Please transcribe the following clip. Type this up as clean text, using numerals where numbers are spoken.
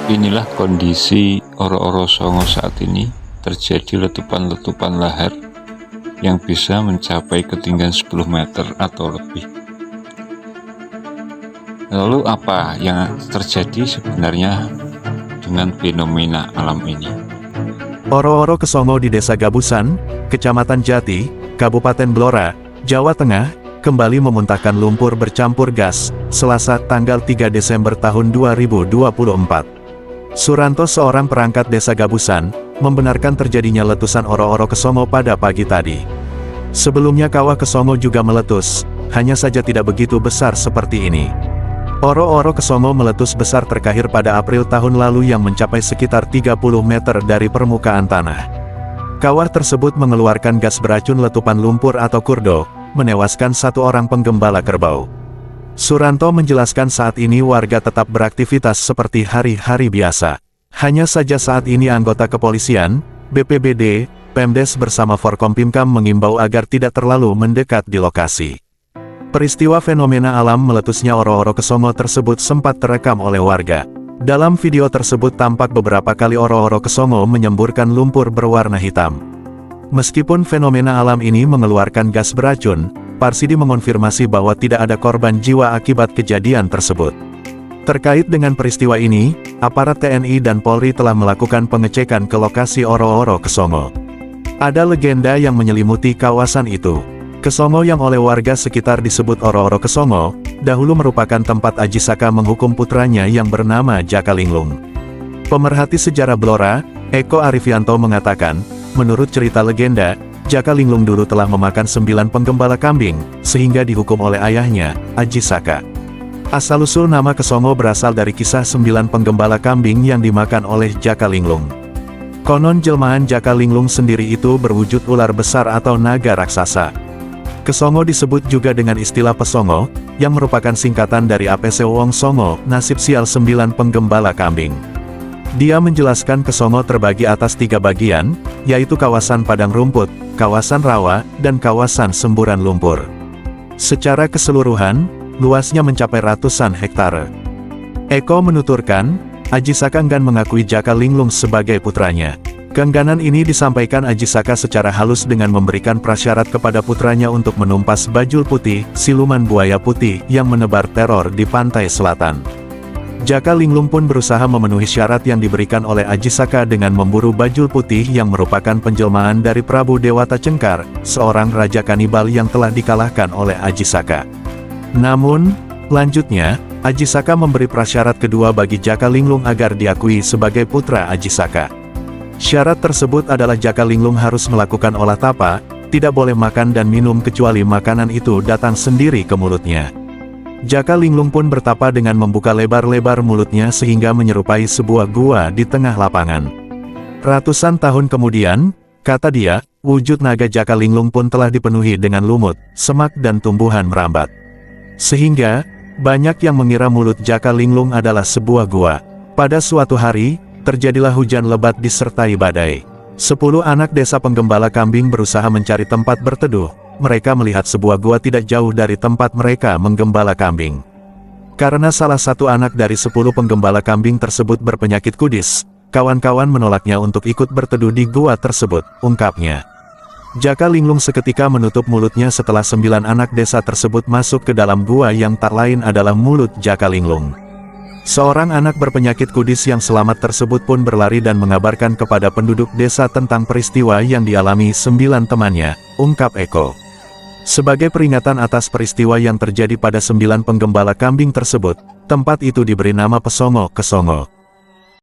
Inilah kondisi Oro-Oro Songo saat ini. Terjadi letupan-letupan lahar yang bisa mencapai ketinggian 10 meter atau lebih. Lalu apa yang terjadi sebenarnya dengan fenomena alam ini? Oro-Oro Kesongo di Desa Gabusan, Kecamatan Jati, Kabupaten Blora, Jawa Tengah, kembali memuntahkan lumpur bercampur gas, Selasa tanggal 3 Desember tahun 2024. Suranto, seorang perangkat Desa Gabusan, membenarkan terjadinya letusan Oro-Oro Kesongo pada pagi tadi. Sebelumnya kawah Kesongo juga meletus, hanya saja tidak begitu besar seperti ini. Oro-Oro Kesongo meletus besar terakhir pada April tahun lalu yang mencapai sekitar 30 meter dari permukaan tanah. Kawah tersebut mengeluarkan gas beracun letupan lumpur atau kurdo, menewaskan satu orang penggembala kerbau. Suranto menjelaskan saat ini warga tetap beraktivitas seperti hari-hari biasa. Hanya saja saat ini anggota kepolisian, BPBD, Pemdes bersama Forkompimkam mengimbau agar tidak terlalu mendekat di lokasi. Peristiwa fenomena alam meletusnya Oro-Oro Kesongo tersebut sempat terekam oleh warga. Dalam video tersebut tampak beberapa kali Oro-Oro Kesongo menyemburkan lumpur berwarna hitam. Meskipun fenomena alam ini mengeluarkan gas beracun, Parsidi mengonfirmasi bahwa tidak ada korban jiwa akibat kejadian tersebut. Terkait dengan peristiwa ini, aparat TNI dan Polri telah melakukan pengecekan ke lokasi Oro-Oro Kesongo. Ada legenda yang menyelimuti kawasan itu. Kesongo yang oleh warga sekitar disebut Oro-Oro Kesongo, dahulu merupakan tempat Aji Saka menghukum putranya yang bernama Jaka Linglung. Pemerhati sejarah Blora, Eko Arifianto mengatakan, menurut cerita legenda, Jaka Linglung dulu telah memakan 9 penggembala kambing, sehingga dihukum oleh ayahnya, Aji Saka. Asal-usul nama Kesongo berasal dari kisah 9 penggembala kambing yang dimakan oleh Jaka Linglung. Konon jelmaan Jaka Linglung sendiri itu berwujud ular besar atau naga raksasa. Kesongo disebut juga dengan istilah Pesongo, yang merupakan singkatan dari APC Wong Songo, nasib sial 9 penggembala kambing. Dia menjelaskan Kesongo terbagi atas 3 bagian, yaitu kawasan padang rumput, kawasan rawa, dan kawasan semburan lumpur. Secara keseluruhan, luasnya mencapai ratusan hektare. Eko menuturkan, Aji Saka enggan mengakui Jaka Linglung sebagai putranya. Keengganan ini disampaikan Aji Saka secara halus dengan memberikan prasyarat kepada putranya untuk menumpas Bajul Putih, siluman buaya putih yang menebar teror di pantai selatan. Jaka Linglung pun berusaha memenuhi syarat yang diberikan oleh Aji Saka dengan memburu Bajul Putih yang merupakan penjelmaan dari Prabu Dewata Cengkar, seorang raja kanibal yang telah dikalahkan oleh Aji Saka. Namun, lanjutnya, Aji Saka memberi prasyarat kedua bagi Jaka Linglung agar diakui sebagai putra Aji Saka. Syarat tersebut adalah Jaka Linglung harus melakukan olah tapa, tidak boleh makan dan minum kecuali makanan itu datang sendiri ke mulutnya. Jaka Linglung pun bertapa dengan membuka lebar-lebar mulutnya sehingga menyerupai sebuah gua di tengah lapangan. Ratusan tahun kemudian, kata dia, wujud naga Jaka Linglung pun telah dipenuhi dengan lumut, semak dan tumbuhan merambat. Sehingga, banyak yang mengira mulut Jaka Linglung adalah sebuah gua. Pada suatu hari, terjadilah hujan lebat disertai badai. 10 anak desa penggembala kambing berusaha mencari tempat berteduh. Mereka melihat sebuah gua tidak jauh dari tempat mereka menggembala kambing. Karena salah satu anak dari 10 penggembala kambing tersebut berpenyakit kudis, kawan-kawan menolaknya untuk ikut berteduh di gua tersebut, ungkapnya. Jaka Linglung seketika menutup mulutnya setelah 9 anak desa tersebut masuk ke dalam gua yang tak lain adalah mulut Jaka Linglung. Seorang anak berpenyakit kudis yang selamat tersebut pun berlari dan mengabarkan kepada penduduk desa tentang peristiwa yang dialami 9 temannya, ungkap Eko. Sebagai peringatan atas peristiwa yang terjadi pada 9 penggembala kambing tersebut, tempat itu diberi nama Pesongo Kesongo.